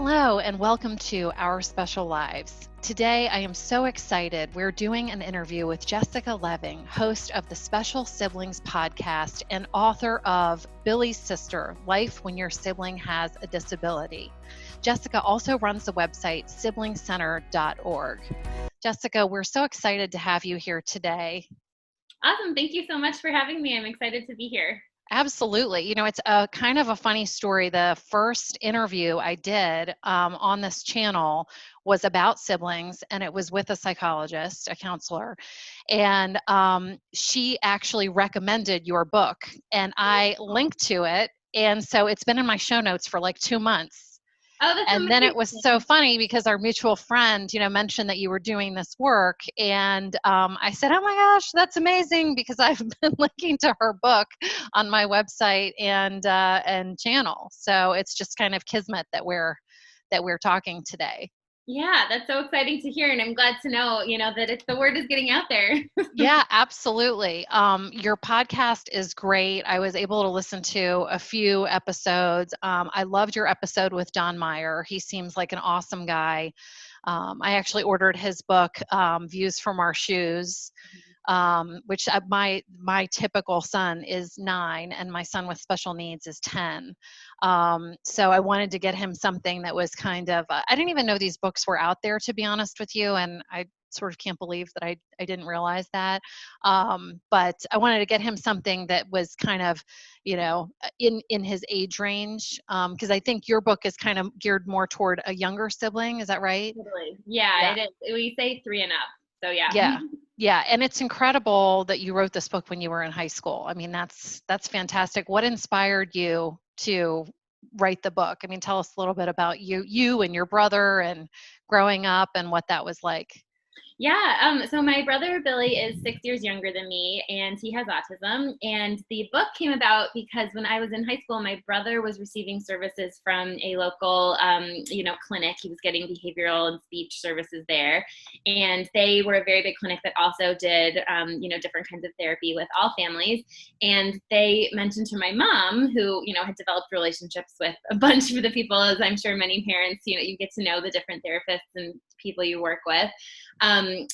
Hello and welcome to Our Special Lives. Today I am so excited. We're doing an interview with Jessica Leving, host of the Special Siblings podcast and author of Billy's Sister, Life When Your Sibling Has a Disability. Jessica also runs the website siblingcenter.org. Jessica, we're so excited to have you here today. Awesome. Thank you so much for having me. I'm excited to be here. Absolutely. You know, it's a kind of a funny story. The first interview I did on this channel was about siblings, and it was with a psychologist, a counselor, and she actually recommended your book, and I linked to it, and so it's been in my show notes for like 2 months. Oh, that's And amazing. then it was so funny because our mutual friend, mentioned that you were doing this work. And I said, oh my gosh, that's amazing, because I've been linking to her book on my website and channel. So it's just kind of kismet that we're talking today. Yeah, that's so exciting to hear. And I'm glad to know, that the word is getting out there. Yeah, absolutely. Your podcast is great. I was able to listen to a few episodes. I loved your episode with Don Meyer. He seems like an awesome guy. I actually ordered his book, Views from Our Shoes, which my typical son is 9 and my son with special needs is 10. So I wanted to get him something that was kind of, I didn't even know these books were out there, to be honest with you. And I sort of can't believe that I didn't realize that. But I wanted to get him something that was kind of, in his age range. Because I think your book is kind of geared more toward a younger sibling. Is that right? Totally. Yeah, it is. We say 3 and up. So yeah. Yeah. Yeah. And it's incredible that you wrote this book when you were in high school. I mean, that's fantastic. What inspired you to write the book? I mean, tell us a little bit about you and your brother and growing up and what that was like. Yeah, so my brother Billy is 6 years younger than me, and he has autism. And the book came about because when I was in high school, my brother was receiving services from a local, clinic. He was getting behavioral and speech services there, and they were a very big clinic that also did, different kinds of therapy with all families. And they mentioned to my mom, who had developed relationships with a bunch of the people, as I'm sure many parents, you get to know the different therapists and people you work with.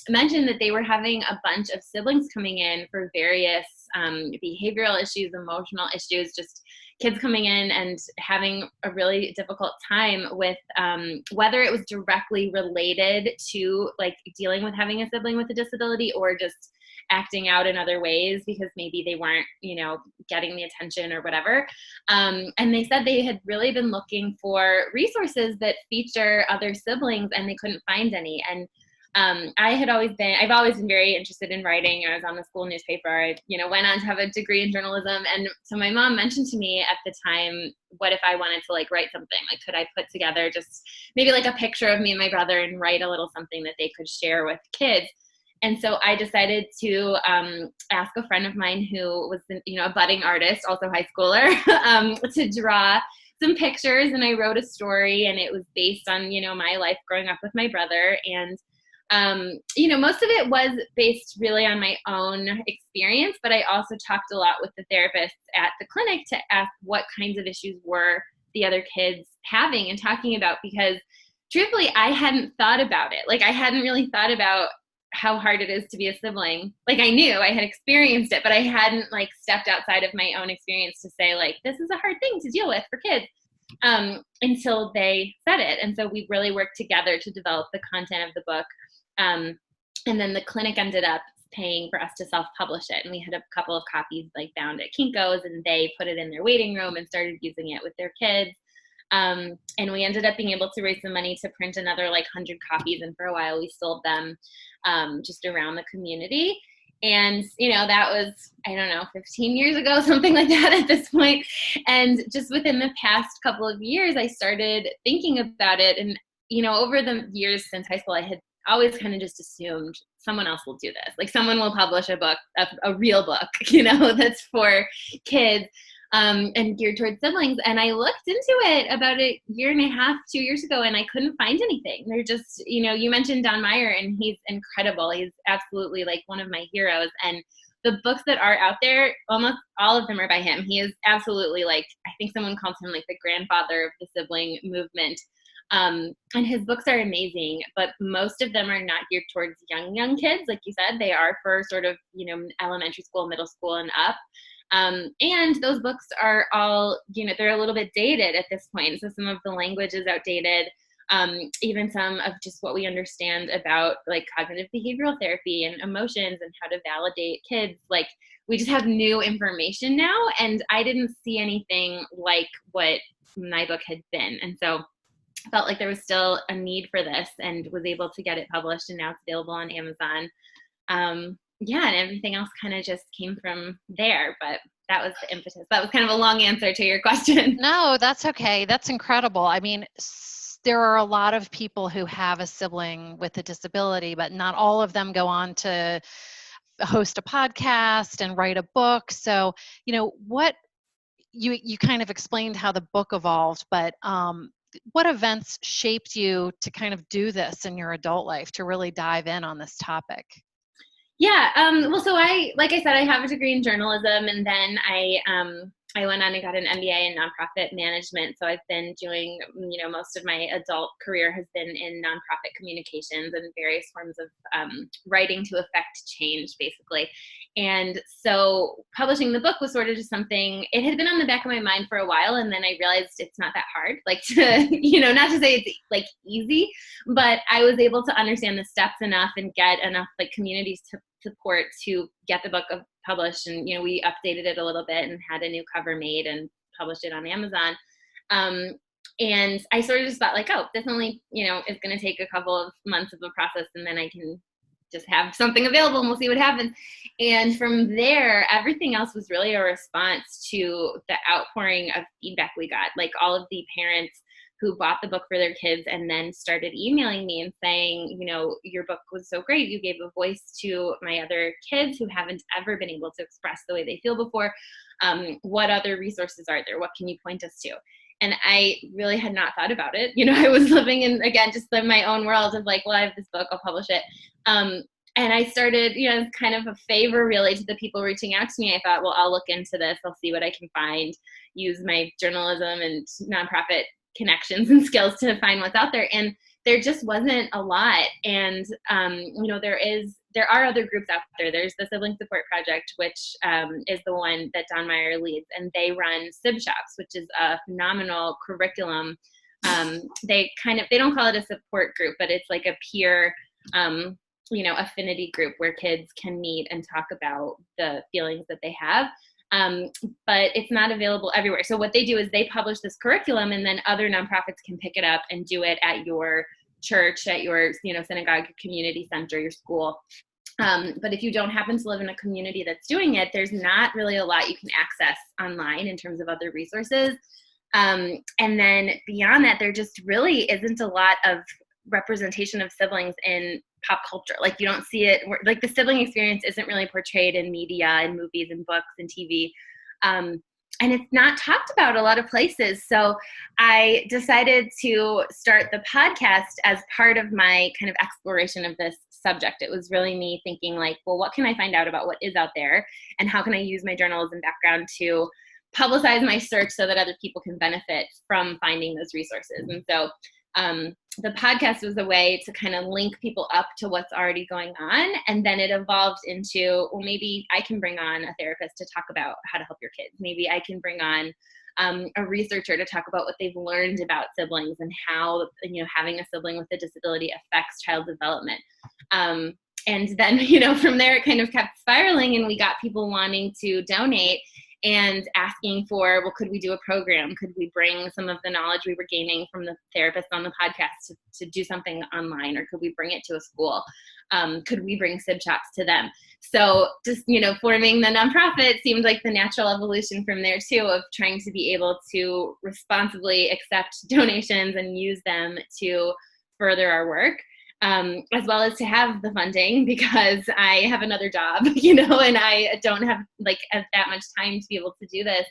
Mentioned that they were having a bunch of siblings coming in for various behavioral issues, emotional issues, just kids coming in and having a really difficult time with whether it was directly related to like dealing with having a sibling with a disability or just acting out in other ways because maybe they weren't, getting the attention or whatever. And they said they had really been looking for resources that feature other siblings and they couldn't find any. And I've always been very interested in writing. I was on the school newspaper. I, went on to have a degree in journalism. And so my mom mentioned to me at the time, what if I wanted to write something? Could I put together just maybe a picture of me and my brother and write a little something that they could share with kids? And so I decided to ask a friend of mine who was, a budding artist, also high schooler, to draw some pictures. And I wrote a story, and it was based on, my life growing up with my brother. And most of it was based really on my own experience, but I also talked a lot with the therapists at the clinic to ask what kinds of issues were the other kids having and talking about, because truthfully, I hadn't thought about it. I hadn't really thought about how hard it is to be a sibling. I knew I had experienced it, but I hadn't stepped outside of my own experience to say this is a hard thing to deal with for kids. Until they said it. And so we really worked together to develop the content of the book. And then the clinic ended up paying for us to self-publish it. And we had a couple of copies bound at Kinko's, and they put it in their waiting room and started using it with their kids. And we ended up being able to raise some money to print another 100 copies. And for a while we sold them just around the community. And, that was, 15 years ago, something like that at this point. And just within the past couple of years, I started thinking about it. And, over the years since high school, I had always kind of just assumed someone else will do this. Someone will publish a book, a real book, that's for kids. And geared towards siblings. And I looked into it about a year and a half, 2 years ago, and I couldn't find anything. They're just, you mentioned Don Meyer, and he's incredible. He's absolutely one of my heroes. And the books that are out there, almost all of them are by him. He is absolutely I think someone calls him the grandfather of the sibling movement. And his books are amazing, but most of them are not geared towards young kids. Like you said, they are for sort of, elementary school, middle school and up. And those books are all, they're a little bit dated at this point. So some of the language is outdated. Even some of just what we understand about like cognitive behavioral therapy and emotions and how to validate kids. Like we just have new information now. And I didn't see anything like what my book had been. And so I felt like there was still a need for this and was able to get it published, and now it's available on Amazon. Yeah, and everything else kind of just came from there, but that was the impetus. That was kind of a long answer to your question. No, that's okay. That's incredible. I mean, there are a lot of people who have a sibling with a disability, but not all of them go on to host a podcast and write a book. So, what you kind of explained how the book evolved, but what events shaped you to kind of do this in your adult life, to really dive in on this topic? Yeah. Well, so like I said, I have a degree in journalism, and then I went on and got an MBA in nonprofit management. So I've been doing, most of my adult career has been in nonprofit communications and various forms of writing to affect change, basically. And so publishing the book was sort of just something, it had been on the back of my mind for a while. And then I realized it's not that hard, like to, not to say it's like easy, but I was able to understand the steps enough and get enough like communities to support to get the book published. And, we updated it a little bit and had a new cover made and published it on Amazon. And I sort of just thought like, oh, this only, is going to take a couple of months of a process, and then I can just have something available and we'll see what happens. And from there, everything else was really a response to the outpouring of feedback we got. Like all of the parents who bought the book for their kids and then started emailing me and saying, your book was so great. You gave a voice to my other kids who haven't ever been able to express the way they feel before. What other resources are there? What can you point us to? And I really had not thought about it. I was living in, again, just in my own world of like, well, I have this book, I'll publish it. And I started, kind of a favor really to the people reaching out to me. I thought, well, I'll look into this. I'll see what I can find, use my journalism and nonprofit connections and skills to find what's out there. And there just wasn't a lot. And, there are other groups out there. There's the Sibling Support Project, which is the one that Don Meyer leads, and they run Sib Shops, which is a phenomenal curriculum. They don't call it a support group, but it's like a peer, affinity group where kids can meet and talk about the feelings that they have. But it's not available everywhere. So what they do is they publish this curriculum, and then other nonprofits can pick it up and do it at your church, at your, synagogue, community center, your school. But if you don't happen to live in a community that's doing it, there's not really a lot you can access online in terms of other resources. And then beyond that, there just really isn't a lot of representation of siblings in pop culture. Like you don't see it, like the sibling experience isn't really portrayed in media and movies and books and TV. And it's not talked about a lot of places. So I decided to start the podcast as part of my kind of exploration of this subject. It was really me thinking like, well, what can I find out about what is out there? And how can I use my journalism background to publicize my search so that other people can benefit from finding those resources? And so the podcast was a way to kind of link people up to what's already going on. And then it evolved into, well, maybe I can bring on a therapist to talk about how to help your kids. Maybe I can bring on a researcher to talk about what they've learned about siblings and how, having a sibling with a disability affects child development. And then, from there, it kind of kept spiraling, and we got people wanting to donate and asking for, well, could we do a program? Could we bring some of the knowledge we were gaining from the therapists on the podcast to do something online, or could we bring it to a school? Could we bring Sib Shops to them? So just, forming the nonprofit seemed like the natural evolution from there too, of trying to be able to responsibly accept donations and use them to further our work. As well as to have the funding, because I have another job, and I don't have like that much time to be able to do this.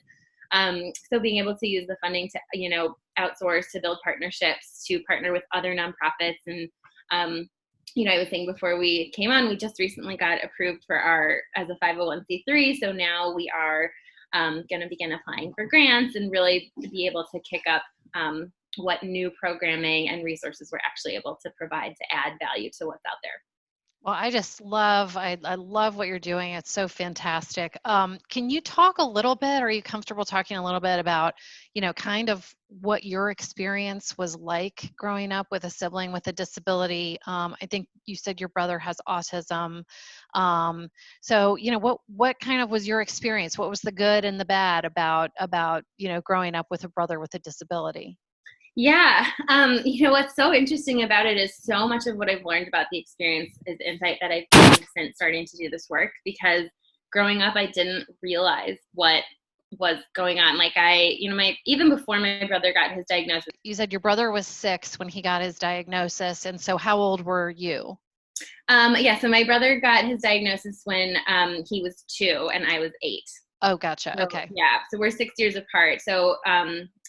So being able to use the funding to, outsource, to build partnerships, to partner with other nonprofits. And, I was saying before we came on, we just recently got approved as a 501c3. So now we are going to begin applying for grants and really be able to kick up what new programming and resources we're actually able to provide to add value to what's out there. Well, I love what you're doing. It's so fantastic. Can you talk a little bit, are you comfortable talking a little bit about, kind of what your experience was like growing up with a sibling with a disability? I think you said your brother has autism. So, what kind of was your experience? What was the good and the bad about, growing up with a brother with a disability? Yeah. What's so interesting about it is so much of what I've learned about the experience is insight that I've gained since starting to do this work, because growing up, I didn't realize what was going on. Like even before my brother got his diagnosis. You said your brother was 6 when he got his diagnosis. And so how old were you? Yeah. So my brother got his diagnosis when he was 2 and I was 8. Oh, gotcha. So, Okay. yeah. So we're 6 years apart. So,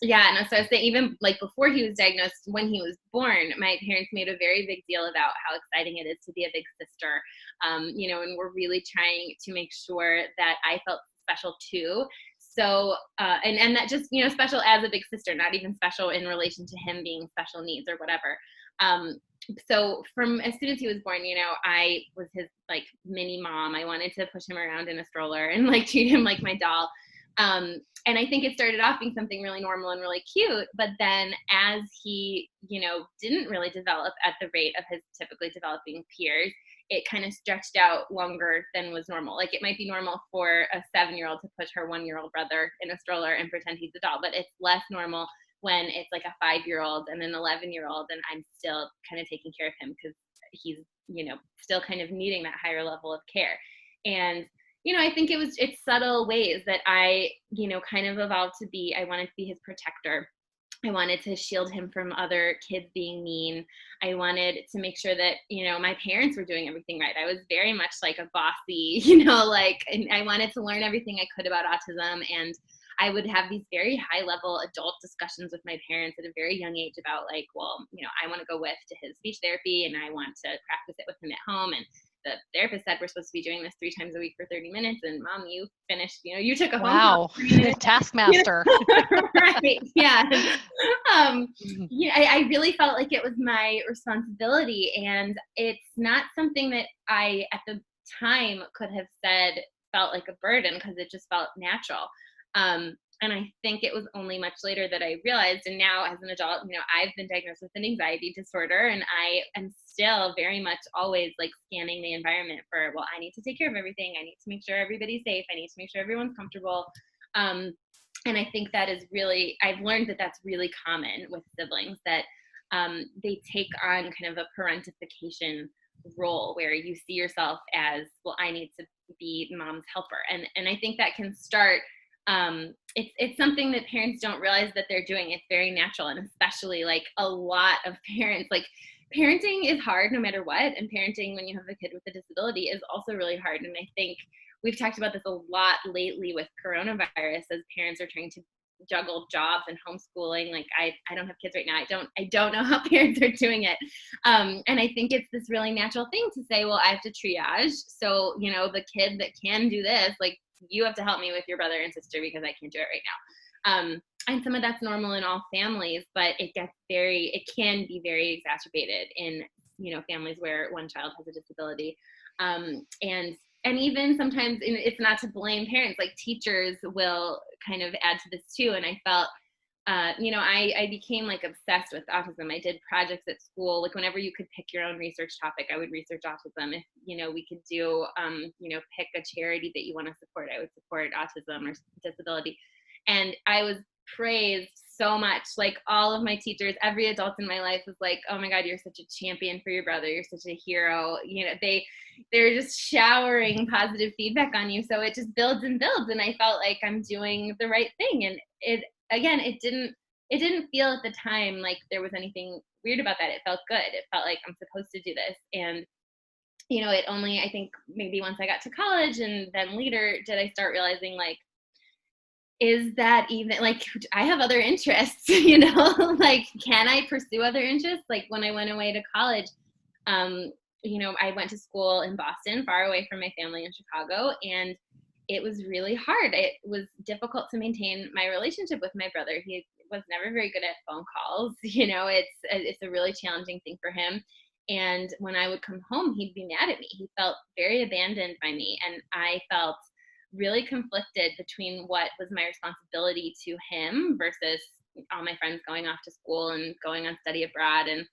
yeah. And so I was saying, even like before he was diagnosed, when he was born, my parents made a very big deal about how exciting it is to be a big sister. And we're really trying to make sure that I felt special too. So, and that just, special as a big sister, not even special in relation to him being special needs or whatever. So from as soon as he was born, I was his like mini mom. I wanted to push him around in a stroller and like treat him like my doll. And I think it started off being something really normal and really cute. But then as he, didn't really develop at the rate of his typically developing peers, it kind of stretched out longer than was normal. Like it might be normal for a 7-year-old to push her 1-year-old brother in a stroller and pretend he's a doll, but it's less normal when it's like a 5-year-old and an 11-year-old, and I'm still kind of taking care of him because he's, still kind of needing that higher level of care. And, I think it's subtle ways that I, kind of evolved to be, I wanted to be his protector. I wanted to shield him from other kids being mean. I wanted to make sure that, my parents were doing everything right. I was very much like a bossy, and I wanted to learn everything I could about autism. And I would have these very high level adult discussions with my parents at a very young age about like, well, I want to go with to his speech therapy and I want to practice it with him at home. And the therapist said we're supposed to be doing this 3 times a weck for 30 minutes. And Mom, you finished, you took a Wow. phone call. Taskmaster. Right. Yeah. I really felt like it was my responsibility. And it's not something that I, at the time, could have said felt like a burden because it just felt natural. And I think it was only much later that I realized, and now as an adult, I've been diagnosed with an anxiety disorder, and I am still very much always like scanning the environment for, well, I need to take care of everything. I need to make sure everybody's safe. I need to make sure everyone's comfortable. And I think that is really, I've learned that that's really common with siblings, that they take on kind of a parentification role where you see yourself as, well, I need to be Mom's helper. And I think that can start, it's something that parents don't realize that they're doing. It's very natural. And especially like a lot of parents, like parenting is hard no matter what. And parenting when you have a kid with a disability is also really hard. And I think we've talked about this a lot lately with coronavirus as parents are trying to juggle jobs and homeschooling. Like I don't have kids right now. I don't know how parents are doing it. And I think it's this really natural thing to say, well, I have to triage. So, the kid that can do this, like you have to help me with your brother and sister because I can't do it right now. And some of that's normal in all families, but it can be very exacerbated in, families where one child has a disability. And even sometimes it's not to blame parents, like teachers will kind of add to this too. And I felt, I became like obsessed with autism. I did projects at school. Like whenever you could pick your own research topic, I would research autism. If, we could do, pick a charity that you want to support, I would support autism or disability. And I was praised so much. Like all of my teachers, every adult in my life was like, oh my God, you're such a champion for your brother. You're such a hero. They're just showering positive feedback on you. So it just builds and builds. And I felt like I'm doing the right thing. And it didn't feel at the time like there was anything weird about that. It felt good. It felt like I'm supposed to do this. And, it only, I think maybe once I got to college and then later did I start realizing like, is that even like, I have other interests, like, can I pursue other interests? Like when I went away to college, I went to school in Boston, far away from my family in Chicago. And it was really hard. It was difficult to maintain my relationship with my brother. He was never very good at phone calls. It's a really challenging thing for him. And when I would come home, he'd be mad at me. He felt very abandoned by me. And I felt really conflicted between what was my responsibility to him versus all my friends going off to school and going on study abroad and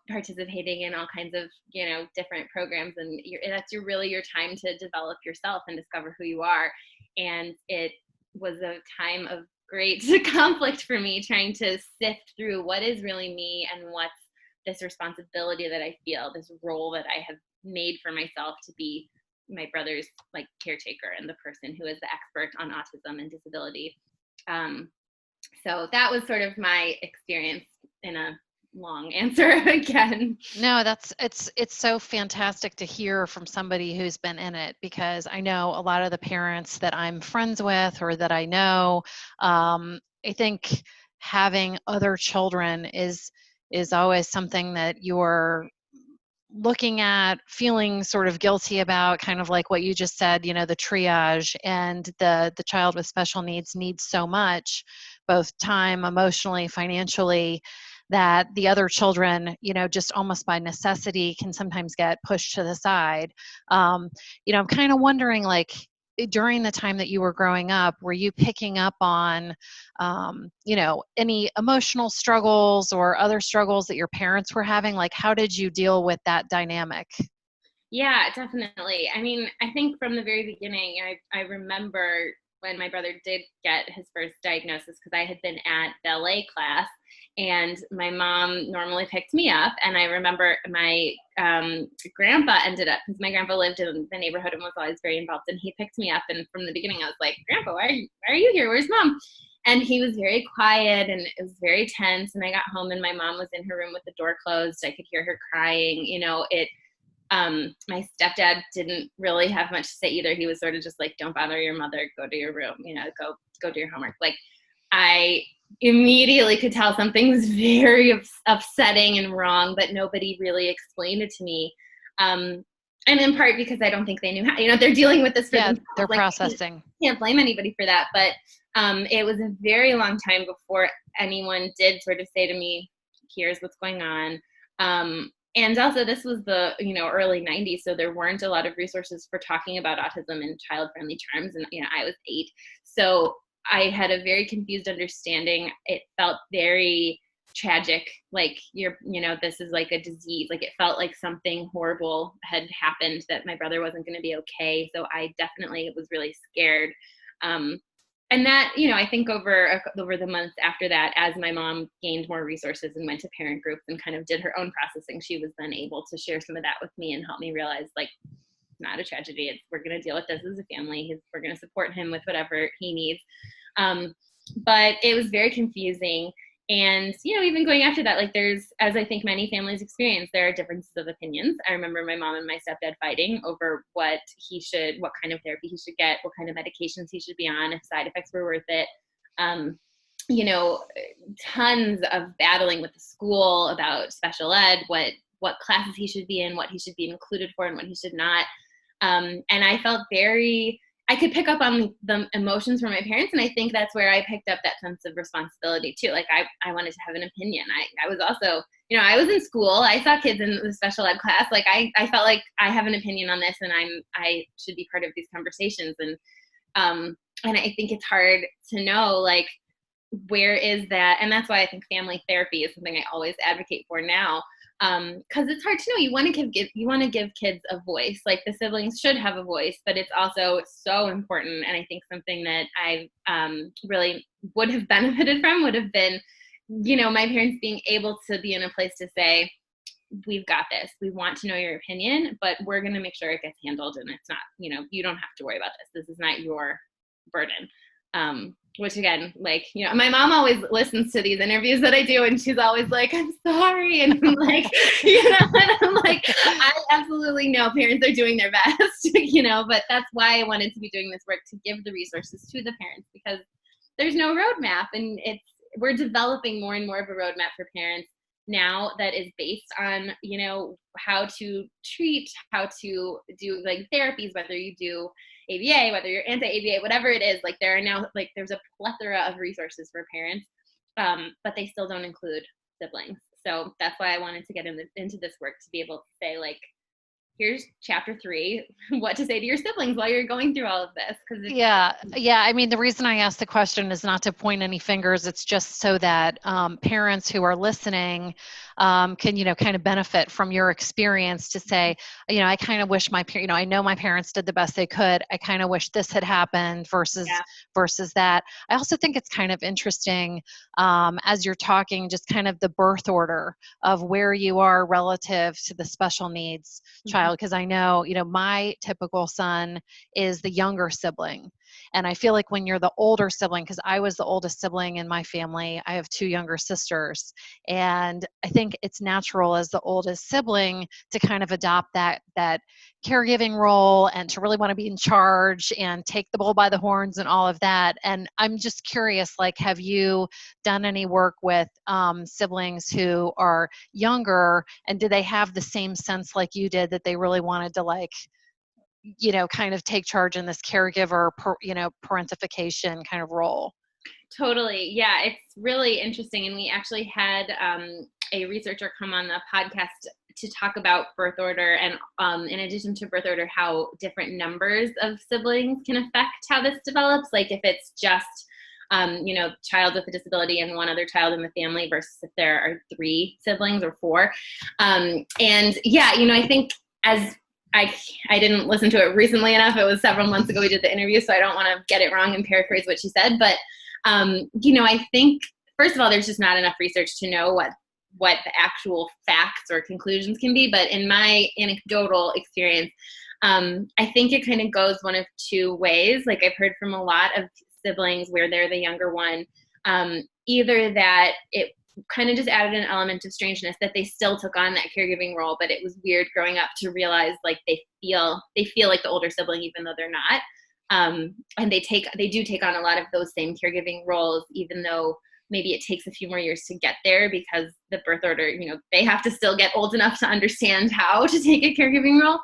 participating in all kinds of different programs, and that's really your time to develop yourself and discover who you are. And it was a time of great conflict for me, trying to sift through what is really me and what's this responsibility that I feel, this role that I have made for myself to be my brother's like caretaker and the person who is the expert on autism and disability. So that was sort of my experience in a long answer again. No, it's so fantastic to hear from somebody who's been in it, because I know a lot of the parents that I'm friends with or that I know, I think having other children is always something that you're looking at, feeling sort of guilty about, kind of like what you just said, the triage, and the child with special needs so much, both time, emotionally, financially, that the other children, just almost by necessity can sometimes get pushed to the side. I'm kind of wondering, like, during the time that you were growing up, were you picking up on, any emotional struggles or other struggles that your parents were having? Like, how did you deal with that dynamic? Yeah, definitely. I mean, I think from the very beginning, I remember when my brother did get his first diagnosis, because I had been at ballet class and my mom normally picked me up. And I remember my grandpa ended up, because my grandpa lived in the neighborhood and was always very involved, and he picked me up. And from the beginning, I was like, Grandpa, why are you here? Where's Mom? And he was very quiet and it was very tense. And I got home and my mom was in her room with the door closed. I could hear her crying. My stepdad didn't really have much to say either. He was sort of just like, don't bother your mother, go to your room, go do your homework. Like, I immediately could tell something was very upsetting and wrong, but nobody really explained it to me. And in part because I don't think they knew how, they're dealing with this for themselves. They're like, processing. Can't blame anybody for that. But it was a very long time before anyone did sort of say to me, here's what's going on. And also, this was the early 90s, so there weren't a lot of resources for talking about autism in child-friendly terms. And I was 8, so I had a very confused understanding. It felt very tragic, like this is like a disease. Like, it felt like something horrible had happened, that my brother wasn't going to be okay. So I definitely was really scared. And that, I think over the months after that, as my mom gained more resources and went to parent groups and kind of did her own processing, she was then able to share some of that with me and help me realize, like, it's not a tragedy. We're going to deal with this as a family. We're going to support him with whatever he needs. But it was very confusing. And, even going after that, like, as I think many families experience, there are differences of opinions. I remember my mom and my stepdad fighting over what kind of therapy he should get, what kind of medications he should be on, if side effects were worth it. Tons of battling with the school about special ed, what classes he should be in, what he should be included for, and what he should not. And I felt I could pick up on the emotions from my parents. And I think that's where I picked up that sense of responsibility too. Like, I wanted to have an opinion. I was also, I was in school. I saw kids in the special ed class. Like, I felt like I have an opinion on this and I should be part of these conversations. And I think it's hard to know, like, where is that? And that's why I think family therapy is something I always advocate for now. Because it's hard to know. You want to give kids a voice. Like, the siblings should have a voice, but it's also so important. And I think something that I really would have benefited from would have been, my parents being able to be in a place to say, we've got this. We want to know your opinion, but we're going to make sure it gets handled. And it's not, you don't have to worry about this. This is not your burden. Which again, like, my mom always listens to these interviews that I do, and she's always like, I'm sorry. And I'm like, and I'm like, I absolutely know parents are doing their best, but that's why I wanted to be doing this work, to give the resources to the parents, because there's no roadmap. And we're developing more and more of a roadmap for parents now that is based on, how to treat, how to do like therapies, whether you do ABA, whether you're anti-ABA, whatever it is. Like, there are now, like, there's a plethora of resources for parents. but they still don't include siblings. So that's why I wanted to get into this work, to be able to say, like, here's chapter 3, what to say to your siblings while you're going through all of this. Because Yeah. I mean, the reason I asked the question is not to point any fingers. It's just so that parents who are listening can, kind of benefit from your experience to say, I kind of wish I know my parents did the best they could. I kind of wish this had happened versus that. I also think it's kind of interesting as you're talking, just kind of the birth order of where you are relative to the special needs child. Because I know, my typical son is the younger sibling. And I feel like when you're the older sibling, because I was the oldest sibling in my family, I have 2 younger sisters. And I think it's natural as the oldest sibling to kind of adopt that caregiving role and to really want to be in charge and take the bull by the horns and all of that. And I'm just curious, like, have you done any work with siblings who are younger, and do they have the same sense like you did, that they really wanted to, like, kind of take charge in this caregiver, parentification kind of role? Totally. Yeah, it's really interesting. And we actually had a researcher come on the podcast to talk about birth order, and in addition to birth order, how different numbers of siblings can affect how this develops. Like if it's just, child with a disability and one other child in the family versus if there are 3 siblings or 4. And yeah, I think as I didn't listen to it recently enough. It was several months ago we did the interview, so I don't want to get it wrong and paraphrase what she said. But, I think, first of all, there's just not enough research to know what the actual facts or conclusions can be. But in my anecdotal experience, I think it kind of goes one of 2 ways. Like I've heard from a lot of siblings where they're the younger one, either that it kind of just added an element of strangeness, that they still took on that caregiving role, but it was weird growing up to realize like they feel like the older sibling even though they're not. And they do take on a lot of those same caregiving roles, even though maybe it takes a few more years to get there, because the birth order, they have to still get old enough to understand how to take a caregiving role.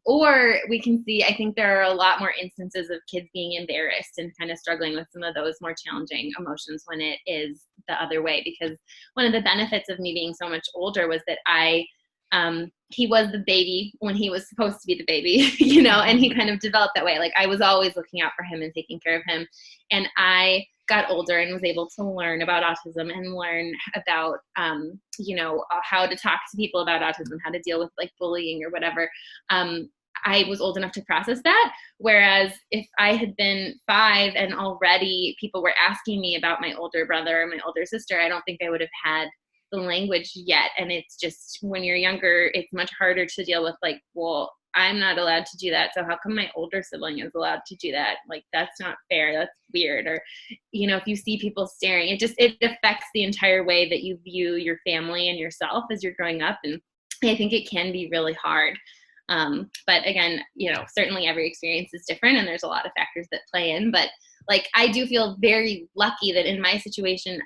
Or we can see, I think there are a lot more instances of kids being embarrassed and kind of struggling with some of those more challenging emotions when it is the other way. Because one of the benefits of me being so much older was that he was the baby when he was supposed to be the baby, and he kind of developed that way. Like I was always looking out for him and taking care of him. And I got older and was able to learn about autism and learn about, how to talk to people about autism, how to deal with like bullying or whatever. I was old enough to process that. Whereas if I had been 5 and already people were asking me about my older brother or my older sister, I don't think I would have had the language yet. And it's just, when you're younger, it's much harder to deal with, like, well, I'm not allowed to do that, so how come my older sibling is allowed to do that? Like, that's not fair, that's weird. Or, if you see people staring, it affects the entire way that you view your family and yourself as you're growing up. And I think it can be really hard. But again, certainly every experience is different and there's a lot of factors that play in. But like, I do feel very lucky that in my situation,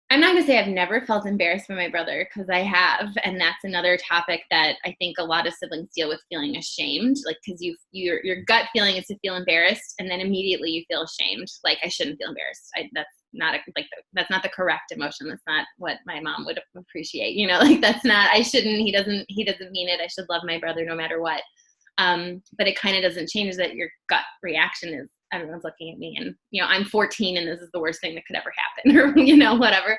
I'm not going to say I've never felt embarrassed by my brother, because I have. And that's another topic that I think a lot of siblings deal with, feeling ashamed. Like, because your gut feeling is to feel embarrassed, and then immediately you feel ashamed. Like, I shouldn't feel embarrassed. That's not the correct emotion. That's not what my mom would appreciate. Like, that's not, I shouldn't, he doesn't mean it. I should love my brother no matter what. But it kind of doesn't change that your gut reaction is, everyone's looking at me and, I'm 14 and this is the worst thing that could ever happen, or, whatever.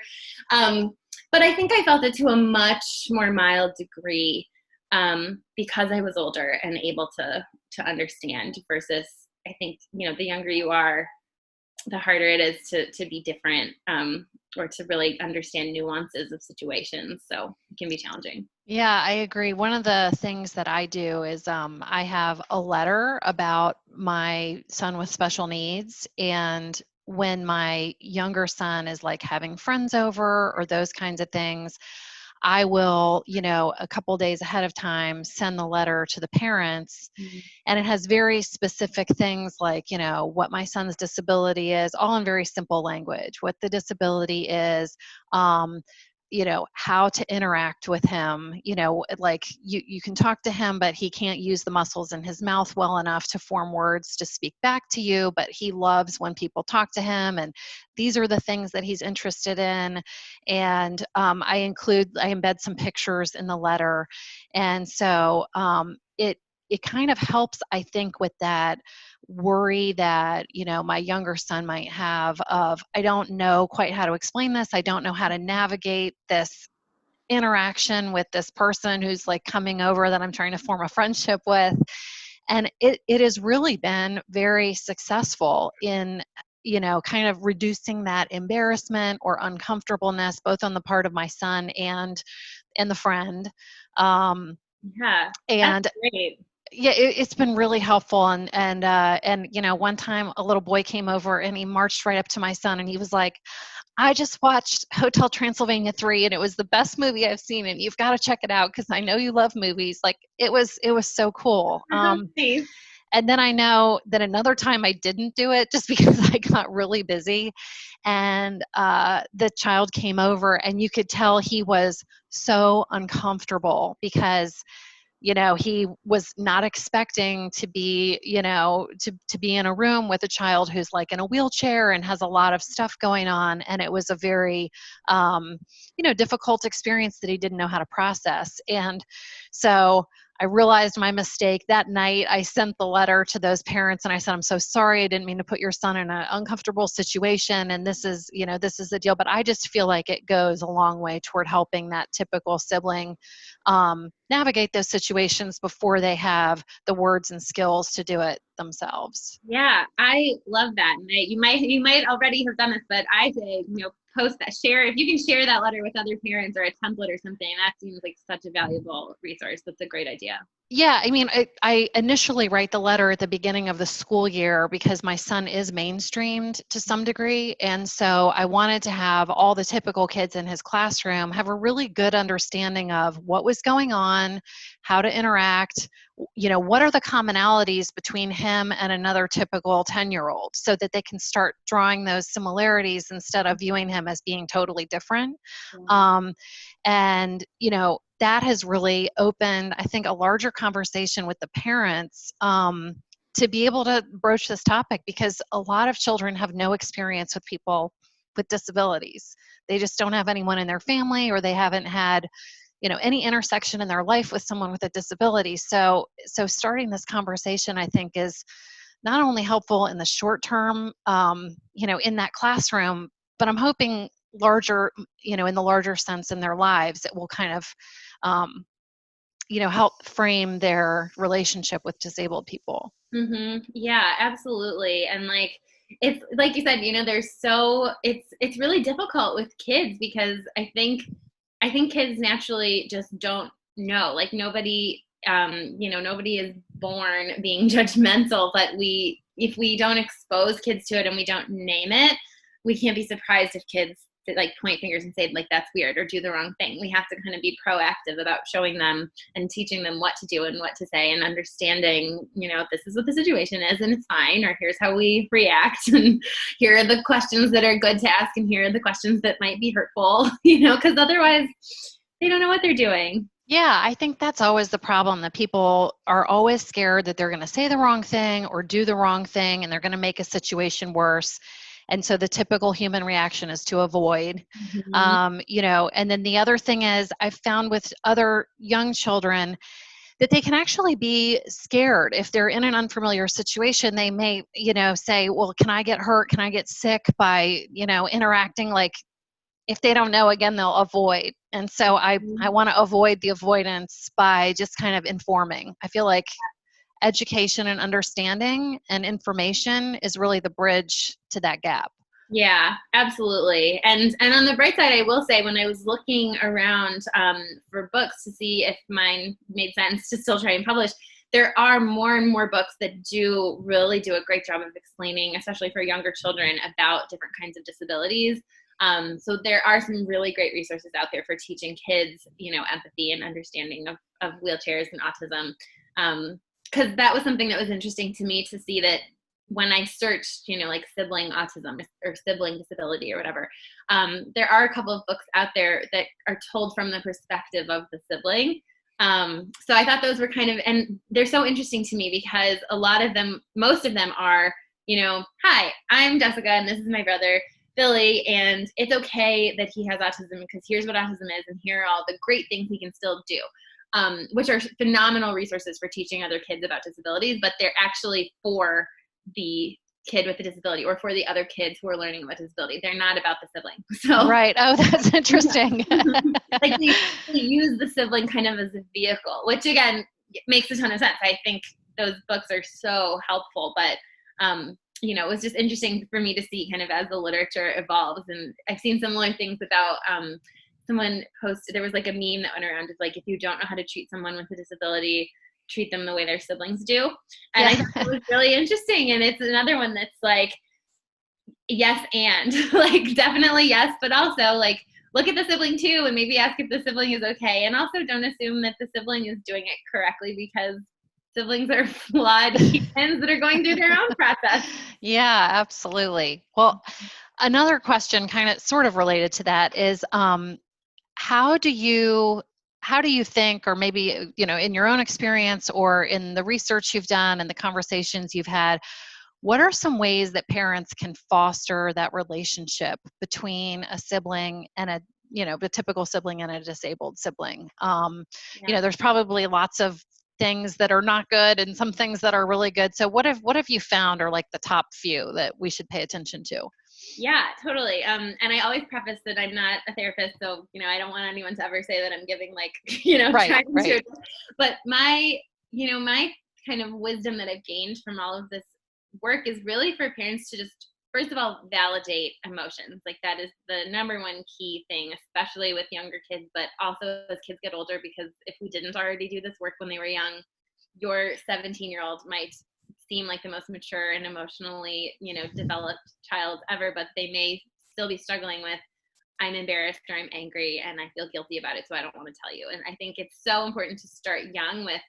But I think I felt it to a much more mild degree, because I was older and able to understand, versus I think, the younger you are, the harder it is to be different, or to really understand nuances of situations. So it can be challenging. Yeah, I agree. One of the things that I do is I have a letter about my son with special needs. And when my younger son is like having friends over or those kinds of things, I will, a couple days ahead of time, send the letter to the parents. Mm-hmm. And it has very specific things like, what my son's disability is, all in very simple language, what the disability is, how to interact with him. Like you can talk to him, but he can't use the muscles in his mouth well enough to form words to speak back to you, but he loves when people talk to him, and these are the things that he's interested in. And I embed some pictures in the letter. And so it kind of helps, I think, with that worry that my younger son might have of, I don't know quite how to explain this, I don't know how to navigate this interaction with this person who's like coming over that I'm trying to form a friendship with. And it has really been very successful in kind of reducing that embarrassment or uncomfortableness, both on the part of my son and the friend. Yeah, that's And great. yeah, it's been really helpful. And one time a little boy came over and he marched right up to my son and he was like, I just watched Hotel Transylvania 3 and it was the best movie I've seen, and you've got to check it out because I know you love movies. Like it was so cool. Nice. And then I know that another time I didn't do it just because I got really busy, and the child came over and you could tell he was so uncomfortable because he was not expecting to be, to be in a room with a child who's like in a wheelchair and has a lot of stuff going on. And it was a very, difficult experience that he didn't know how to process. And so I realized my mistake that night. I sent the letter to those parents and I said, I'm so sorry. I didn't mean to put your son in an uncomfortable situation. And this is the deal. But I just feel like it goes a long way toward helping that typical sibling navigate those situations before they have the words and skills to do it themselves. Yeah, I love that. And you might already have done this, but I say, post that, share, if you can share that letter with other parents or a template or something, that seems like such a valuable resource. That's a great idea. Yeah, I mean, I initially write the letter at the beginning of the school year because my son is mainstreamed to some degree. And so I wanted to have all the typical kids in his classroom have a really good understanding of what was going on, how to interact, what are the commonalities between him and another typical 10-year-old so that they can start drawing those similarities instead of viewing him as being totally different. Um, and, that has really opened, I think, a larger conversation with the parents to be able to broach this topic, because a lot of children have no experience with people with disabilities. They just don't have anyone in their family, or they haven't had any intersection in their life with someone with a disability. So starting this conversation, I think, is not only helpful in the short term, in that classroom, but I'm hoping larger, in the larger sense in their lives, it will kind of, help frame their relationship with disabled people. Yeah, absolutely. And like, it's like you said, it's really difficult with kids because I think kids naturally just don't know. Like nobody is born being judgmental, but if we don't expose kids to it and we don't name it, we can't be surprised if kids like point fingers and say like that's weird or do the wrong thing. We have to kind of be proactive about showing them and teaching them what to do and what to say, and understanding, this is what the situation is and it's fine, or here's how we react, and here are the questions that are good to ask, and here are the questions that might be hurtful, because otherwise they don't know what they're doing. Yeah, I think that's always the problem, that people are always scared that they're going to say the wrong thing or do the wrong thing and they're going to make a situation worse. And so the typical human reaction is to avoid. Mm-hmm. And then the other thing is, I've found with other young children that they can actually be scared. If they're in an unfamiliar situation, they may, say, well, can I get hurt? Can I get sick by, interacting? Like, if they don't know, again, they'll avoid. And so I want to avoid the avoidance by just kind of informing. I feel like education and understanding and information is really the bridge to that gap. Yeah, absolutely. And on the bright side, I will say, when I was looking around for books to see if mine made sense to still try and publish, there are more and more books that really do a great job of explaining, especially for younger children, about different kinds of disabilities. So there are some really great resources out there for teaching kids, empathy and understanding of wheelchairs and autism. Because that was something that was interesting to me, to see that when I searched, like sibling autism or sibling disability or whatever, there are a couple of books out there that are told from the perspective of the sibling. So I thought those were and they're so interesting to me because most of them are, hi, I'm Jessica and this is my brother, Billy, and it's okay that he has autism because here's what autism is and here are all the great things he can still do, which are phenomenal resources for teaching other kids about disabilities, but they're actually for the kid with a disability or for the other kids who are learning about disability. They're not about the sibling. So right. Oh, that's interesting. like they use the sibling kind of as a vehicle, which again makes a ton of sense. I think those books are so helpful, but it was just interesting for me to see kind of as the literature evolves. And I've seen similar things about someone posted, there was like a meme that went around, it's like, if you don't know how to treat someone with a disability, treat them the way their siblings do. And yeah. I thought it was really interesting. And it's another one that's like, yes, and like, definitely yes, but also like, look at the sibling too, and maybe ask if the sibling is okay. And also don't assume that the sibling is doing it correctly because siblings are flawed humans that are going through their own process. Yeah, absolutely. Well, another question kind of sort of related to that is, how do you think, or maybe, in your own experience or in the research you've done and the conversations you've had, what are some ways that parents can foster that relationship between a sibling and the typical sibling and a disabled sibling? There's probably lots of things that are not good and some things that are really good. So what have you found are like the top few that we should pay attention to? Yeah, totally. And I always preface that I'm not a therapist, so I don't want anyone to ever say that I'm giving Right. to. But my kind of wisdom that I've gained from all of this work is really for parents to just, first of all, validate emotions. Like that is the number one key thing, especially with younger kids, but also as kids get older, because if we didn't already do this work when they were young, your 17-year-old might seem like the most mature and emotionally, developed child ever, but they may still be struggling with, I'm embarrassed or I'm angry and I feel guilty about it, so I don't want to tell you. And I think it's so important to start young with,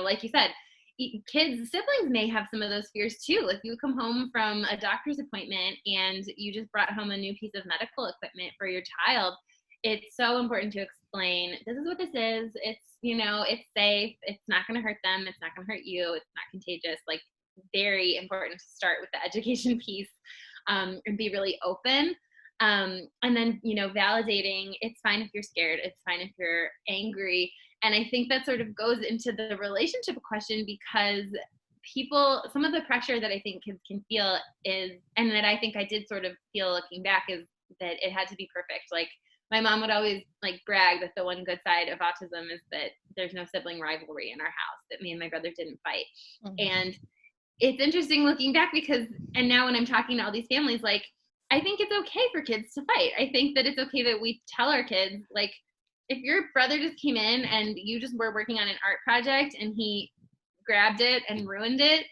like you said, siblings may have some of those fears too. If you come home from a doctor's appointment and you just brought home a new piece of medical equipment for your child, it's so important to explain, this is what this is. It's, it's safe. It's not going to hurt them. It's not going to hurt you. It's not contagious. Like, very important to start with the education piece, and be really open. And then, validating, it's fine if you're scared. It's fine if you're angry. And I think that sort of goes into the relationship question, because some of the pressure that I think kids can feel is, and that I think I did sort of feel looking back, is that it had to be perfect. Like, my mom would always brag that the one good side of autism is that there's no sibling rivalry in our house, that me and my brother didn't fight. Mm-hmm. And it's interesting looking back and now when I'm talking to all these families, I think it's okay for kids to fight. I think that it's okay that we tell our kids, if your brother just came in and you just were working on an art project and he grabbed it and ruined it,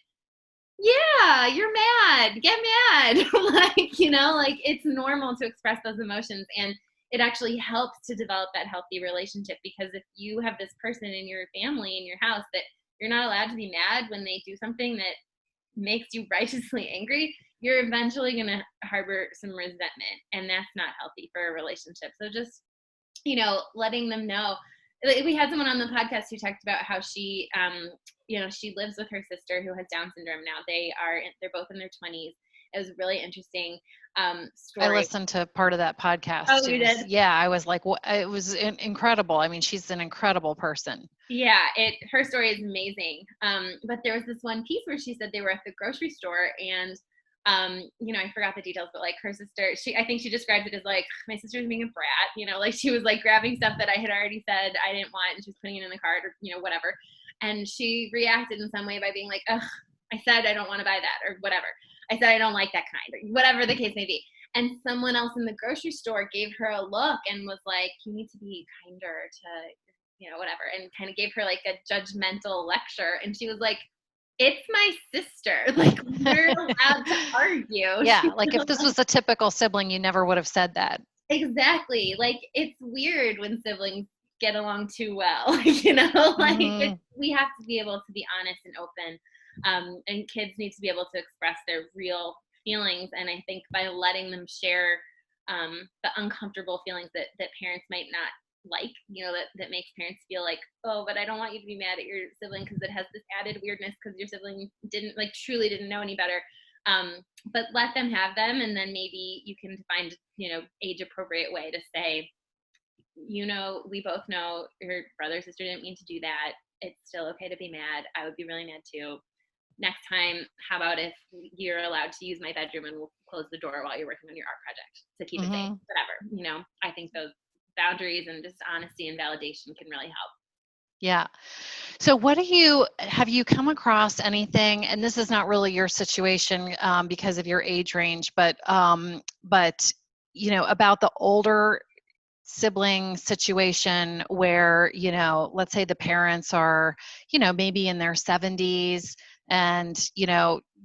yeah, you're mad, get mad. It's normal to express those emotions, and it actually helps to develop that healthy relationship, because if you have this person in your family, in your house, that you're not allowed to be mad when they do something that makes you righteously angry, you're eventually going to harbor some resentment, and that's not healthy for a relationship. So just, letting them know. We had someone on the podcast who talked about how she, she lives with her sister who has Down syndrome now. They're both in their 20s. It was a really interesting story. I listened to part of that podcast. Oh, you did? Yeah, I was like, it was incredible. I mean, she's an incredible person. Yeah, her story is amazing. But there was this one piece where she said they were at the grocery store, and I forgot the details, but her sister, I think she described it as my sister's being a brat, she was grabbing stuff that I had already said I didn't want, and she was putting it in the cart, or whatever. And she reacted in some way by being like, ugh, I said I don't want to buy that, or whatever. I said I don't like that kind, or whatever the case may be. And someone else in the grocery store gave her a look and was like, you need to be kinder to, whatever, and kind of gave her a judgmental lecture. And she was like, it's my sister. We're allowed to argue. Yeah, if this was a typical sibling, you never would have said that. Exactly. It's weird when siblings get along too well, mm-hmm. We have to be able to be honest and open. And kids need to be able to express their real feelings. And I think by letting them share the uncomfortable feelings that parents might not like, that makes parents feel like, oh, but I don't want you to be mad at your sibling because it has this added weirdness because your sibling truly didn't know any better. But let them have them, and then maybe you can find, age appropriate way to say, we both know your brother or sister didn't mean to do that. It's still okay to be mad. I would be really mad too. Next time, how about if you're allowed to use my bedroom and we'll close the door while you're working on your art project to keep it safe, whatever. I think those boundaries and just honesty and validation can really help. Yeah. So have you come across anything, and this is not really your situation because of your age range, but about the older sibling situation where, let's say the parents are, maybe in their 70s and,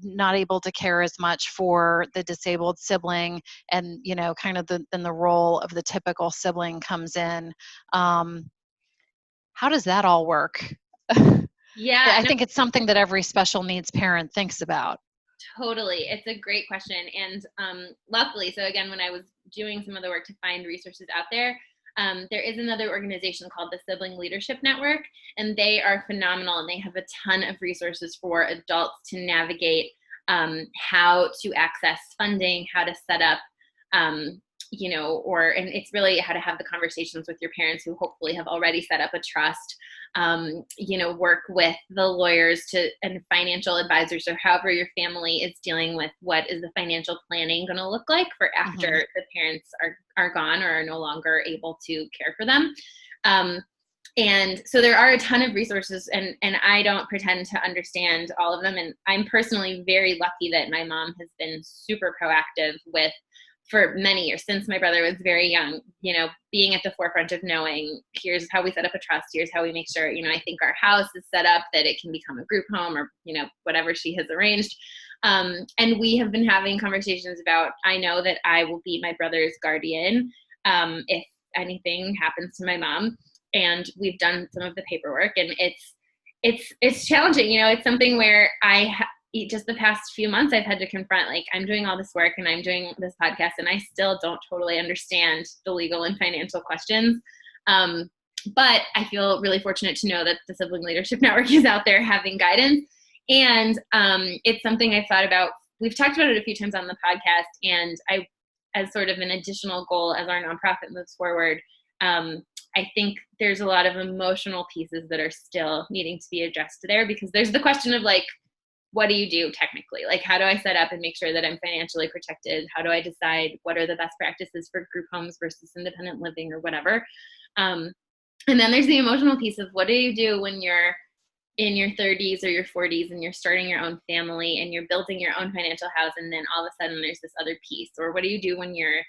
not able to care as much for the disabled sibling, and, kind of then the role of the typical sibling comes in. How does that all work? Yeah, I think it's something that every special needs parent thinks about. Totally. It's a great question. And luckily, so again, when I was doing some of the work to find resources out there is another organization called the Sibling Leadership Network, and they are phenomenal, and they have a ton of resources for adults to navigate how to access funding, how to set up and it's really how to have the conversations with your parents who hopefully have already set up a trust, work with the lawyers and financial advisors, or however your family is dealing with what is the financial planning going to look like for after the parents are gone or are no longer able to care for them. And so there are a ton of resources, and I don't pretend to understand all of them. And I'm personally very lucky that my mom has been super proactive for many years, since my brother was very young, being at the forefront of knowing, here's how we set up a trust, here's how we make sure, I think our house is set up that it can become a group home, or, whatever she has arranged. And we have been having conversations about, I know that I will be my brother's guardian if anything happens to my mom. And we've done some of the paperwork, and it's challenging. It's something where just the past few months I've had to confront, like, I'm doing all this work and I'm doing this podcast, and I still don't totally understand the legal and financial questions. But I feel really fortunate to know that the Sibling Leadership Network is out there having guidance. And it's something I've thought about. We've talked about it a few times on the podcast, and as sort of an additional goal as our nonprofit moves forward, I think there's a lot of emotional pieces that are still needing to be addressed there, because there's the question of, like, what do you do technically? Like, how do I set up and make sure that I'm financially protected? How do I decide what are the best practices for group homes versus independent living or whatever? And then there's the emotional piece of, what do you do when you're in your 30s or your 40s and you're starting your own family and you're building your own financial house, and then all of a sudden there's this other piece? Or what do you do when you're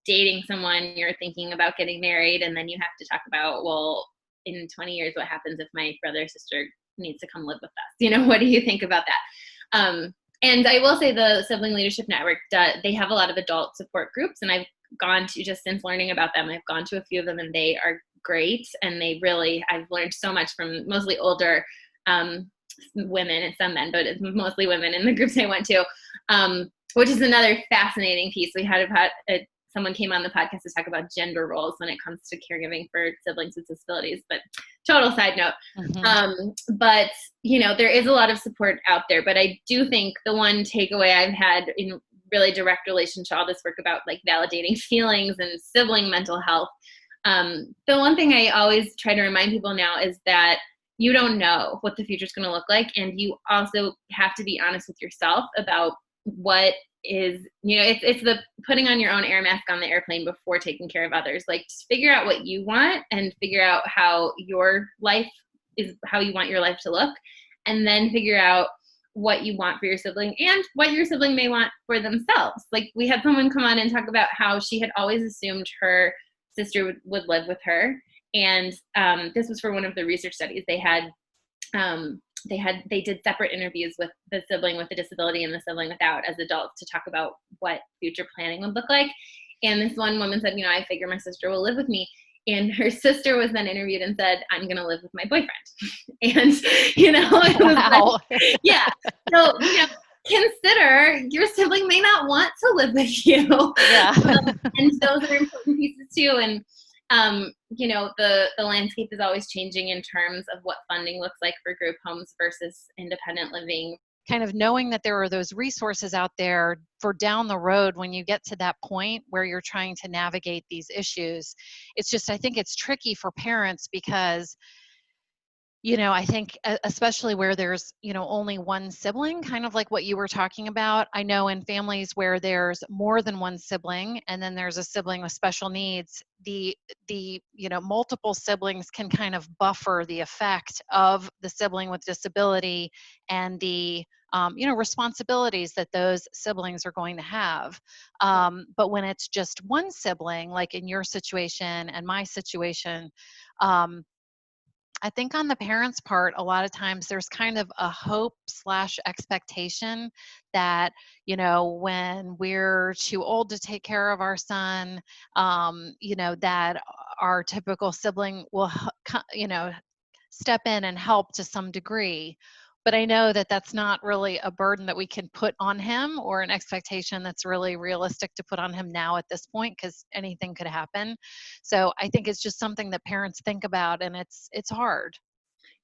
dating someone, you're thinking about getting married, and then you have to talk about, well, in 20 years, what happens if my brother or sister needs to come live with us? What do you think about that? And I will say the Sibling Leadership Network, they have a lot of adult support groups, and I've gone to, just since learning about them, I've gone to a few of them, and they are great. And I've learned so much from mostly older women and some men, but it's mostly women in the groups I went to, which is another fascinating piece. We had someone came on the podcast to talk about gender roles when it comes to caregiving for siblings with disabilities, but total side note. But, there is a lot of support out there, but I do think the one takeaway I've had in really direct relation to all this work about, like, validating feelings and sibling mental health, the one thing I always try to remind people now is that you don't know what the future is going to look like. And you also have to be honest with yourself about what is, it's the putting on your own air mask on the airplane before taking care of others. Like, just figure out what you want and figure out how your life is, how you want your life to look, and then figure out what you want for your sibling and what your sibling may want for themselves. Like, we had someone come on and talk about how she had always assumed her sister would live with her. And this was for one of the research studies they had. They did separate interviews with the sibling with the disability and the sibling without as adults to talk about what future planning would look like. And this one woman said, I figure my sister will live with me. And her sister was then interviewed and said, I'm going to live with my boyfriend. And, it was like, Wow. yeah. So, consider your sibling may not want to live with you. Yeah. And those are important pieces too. And, the landscape is always changing in terms of what funding looks like for group homes versus independent living. Kind of knowing that there are those resources out there for down the road when you get to that point where you're trying to navigate these issues. It's just, I think it's tricky for parents because I think especially where there's, only one sibling, kind of like what you were talking about. I know in families where there's more than one sibling and then there's a sibling with special needs, the multiple siblings can kind of buffer the effect of the sibling with disability and the responsibilities that those siblings are going to have. But when it's just one sibling, like in your situation and my situation, I think on the parents' part, a lot of times there's kind of a hope slash expectation that, when we're too old to take care of our son, that our typical sibling will, step in and help to some degree. But I know that that's not really a burden that we can put on him or an expectation that's really realistic to put on him now at this point because anything could happen. So I think it's just something that parents think about and it's hard.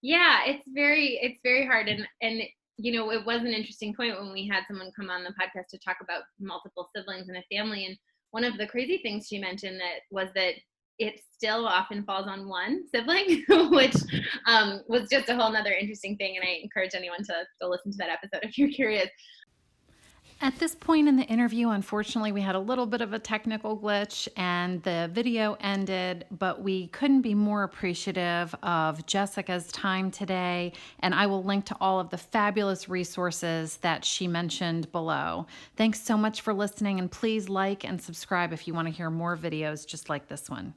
Yeah, it's very hard. And it was an interesting point when we had someone come on the podcast to talk about multiple siblings in a family. And one of the crazy things she mentioned that was that it still often falls on one sibling, which was just a whole nother interesting thing. And I encourage anyone to listen to that episode if you're curious. At this point in the interview, unfortunately, we had a little bit of a technical glitch and the video ended, but we couldn't be more appreciative of Jessica's time today. And I will link to all of the fabulous resources that she mentioned below. Thanks so much for listening, and please like and subscribe if you want to hear more videos just like this one.